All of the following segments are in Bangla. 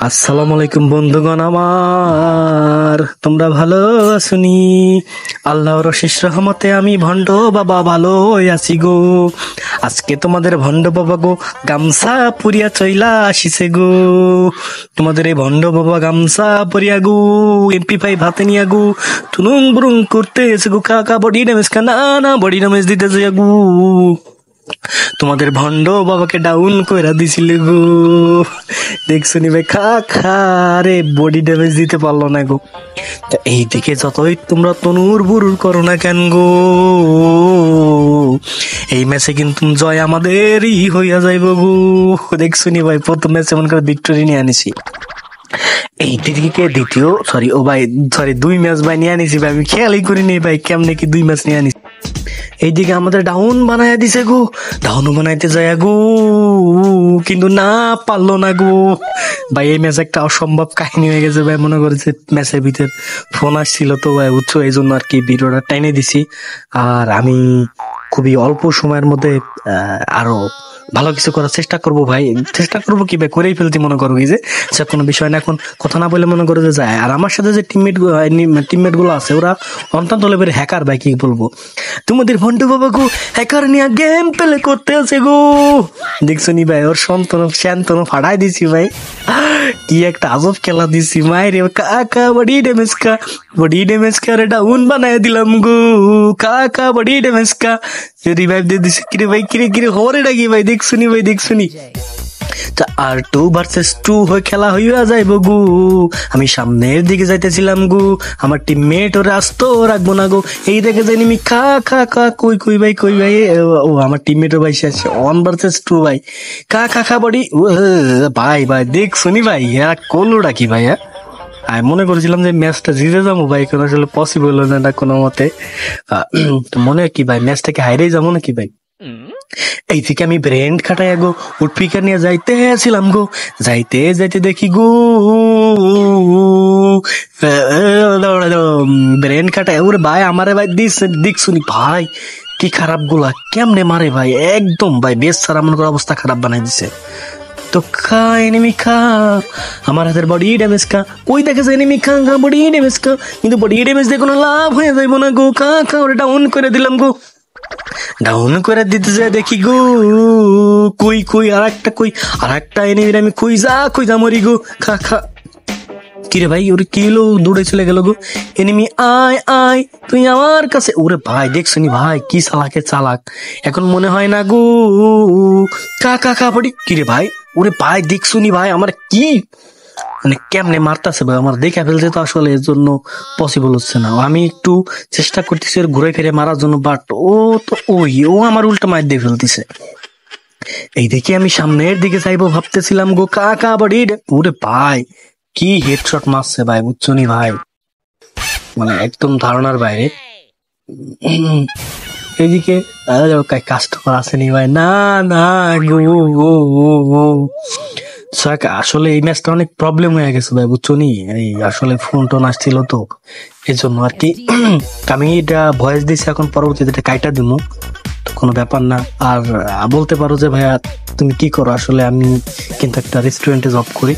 আসসালামু আলাইকুম বন্ধুগণ আমার, তোমরা ভালো আছুনি? আল্লাহর অশেষ রহমতে আমি ভণ্ড বাবা ভালো আছি গো। আজকে তোমাদের ভণ্ড বাবা গো গামছা পুরিয়া চইলা আসিছে গো। তোমাদের এই ভণ্ড বাবা গামছা পরিয়া গো MP5 হাতে নিয়া গো টুনুং বুরুং করতে এসে গো। কাকা বডি ড্যামেজ না বডি ড্যামেজ দিতে যাই গো। তোমাদের ভণ্ড বাবাকে ডাউন কইরা দিছিল গো। দেখছো নি ভাই, খা খা রে বডি ড্যামেজ দিতে পারলো না গো। তা এই দিকে যতই তোমরা তনুর বুরুর করো না কেন গো, এই ম্যাচে কিন্তু জয় আমাদেরই হইয়া যাইব গো। দেখছো নি ভাই, প্রথম ম্যাচে মনে করে ভিক্টোরি নিয়ে আনিছি। এই দিকে দ্বিতীয় দুই ম্যাচ ভাই নিয়ে আনিছি ভাই। আমি খেয়ালই করিনি ভাই কেমনে কি 2 ম্যাচ নিয়ে আনিছি। এইদিকে আমাদের ডাউন বানায় দিছে গো, ডাউন বানাইতে যায় গো, কিন্তু না পারলো না গো ভাই। এই ম্যাচ একটা অসম্ভব কাহিনী হয়ে গেছে ভাই। মনে করেছে ম্যাচের ভিতর ফোন আসছিল তো ভাই, বুঝছো, এই জন্য আর কি ভিডিওটা টাইনে দিছি। আর আমি খুবই অল্প সময়ের মধ্যে আরো ভালো কিছু করার চেষ্টা করব ভাই। চেষ্টা করবো কি ভাই, করেই ফেলতে মনে করবো কি যে সে কোনো বিষয় না। এখন কথা না বলে মনে করো যে যায়। আর আমার সাথে যে টিমমেট গুলো আছে ওরা অত্যন্ত লেভেলের হ্যাকার ভাই, কি বলবো। তোমাদের ভন্টু বাবা গো হ্যাকার নিয়ে গেম প্লে করতে আছে গো। দেখছো নি ভাই, ওর শান্তনু ফাটাই দিছি ভাই। কি একটা আজব খেলা দিছি মায়ের। কাকা বডি ড্যামেজ কা রে ডাউন বানায় দিলাম গো। কাকা বডি ড্যামেজ কা রিভাইভ দিয়ে দিছি। কিরে ভাই, কিরে হরে ডাকি ভাই। দেখছো নি আর 2 ভার্সেস 2 হয়ে খেলা হইয়া যাইব গো। আমি সামনের দিকে যাইতেছিলাম গো, আমার টিমমেট ওরা আসতো রাখবো না গো। এই দেখে যাইনি আমি খা কই ভাই ও আমার টিমমেট ভাই শেষ 1 ভার্সেস 2 ভাই। খা বডি ভাই দেখছো নি ভাই, এরা করলো ডাকি ভাই। আমি মনে করেছিলাম যে ম্যাচটা জিতে যাবো ভাই, কোনো আসলে পসিবল হলো না কোনো মতে। মনে হয় কি ভাই, ম্যাচটাকে হাইরেই যাবো নাকি ভাই। এই থেকে আমি ব্রেন খাটাই গো উঠপিকার নিয়ে যাইতেছিলাম গো। যাইতে দেখি গো ব্রেন খাটাই ওরে ভাই আমারে ভাই দেখছুনি ভাই কি খারাপ গুলা কেমনে মারে ভাই। একদম ভাই বেশ সারা মনে করে অবস্থা খারাপ বানাই দিছে। তো খা এনিমি খা, আমার হাতের বডি ড্যামেজ খা। ওই দেখেছে এনিমি খা বডি ড্যামেজ খা, কিন্তু বডি ড্যামেজ দিয়ে কোনো লাভ হয়ে যাইব না গো। খা ওরে ডাউন করে দিলাম গো। ডাউন করে দিতে যায় দেখি গো কই আর একটা এনিমির আমি কই যা মরি গো। খা কিরে ভাই, ওরে কি হলো, দৌড়ে চলে গেল গো। এনিমি আয় তুই আমার কাছে। ওরে ভাই দেখছো নি ভাই কি চালাক। এখন মনে হয় না গো। খা পড়ি। কিরে ভাই, ওরে ভাই দেখছো নি ভাই আমার কি মানে কেমনে মারতাছে ভাই। আমার দেখে ফেলতে তো আসলে এর জন্য পসিবল হচ্ছে না। আমি একটু চেষ্টা করতেছি ওর ঘুরে ফিরে মারার জন্য, বাট ও আমার উল্টা মার দিয়ে ফেলতেছে। এই দেখে আমি সামনের দিকে যাইবো ভাবতেছিলাম গো। কাকা বাড়ি ওরে ভাই কি হেডশট মারছে ভাই, বুঝছো নি ভাই, মানে একদম ধারণার বাইরে। এইদিকে কাস্টমার আসেনি ভাই, না গো। আসলে এই ম্যাচটা অনেক প্রবলেম হয়ে গেছে ভাই, বুঝছো নি। এই আসলে ফোন টোন আসছিল তো এই জন্য আর কি। আমি এটা ভয়েস দিছি, এখন পরবর্তীতে এটা কাইটা দিমু, তো কোনো ব্যাপার না। আর বলতে পারো যে ভাইয়া তুমি কি করো, আসলে আমি কিন্তু একটা রেস্টুরেন্টে জব করি,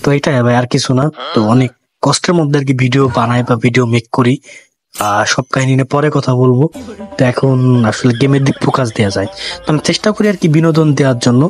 তো এটাই ভাই, আর কিছু না। তো অনেক কষ্টের মধ্যে আর কি ভিডিও বানাই বা ভিডিও মেক করি। সব কাহিনী নিয়ে পরে কথা বলবো। তো এখন আসলে গেমের দিক ফোকাস দেওয়া যায়, তো আমি চেষ্টা করি আর কি বিনোদন দেওয়ার জন্য।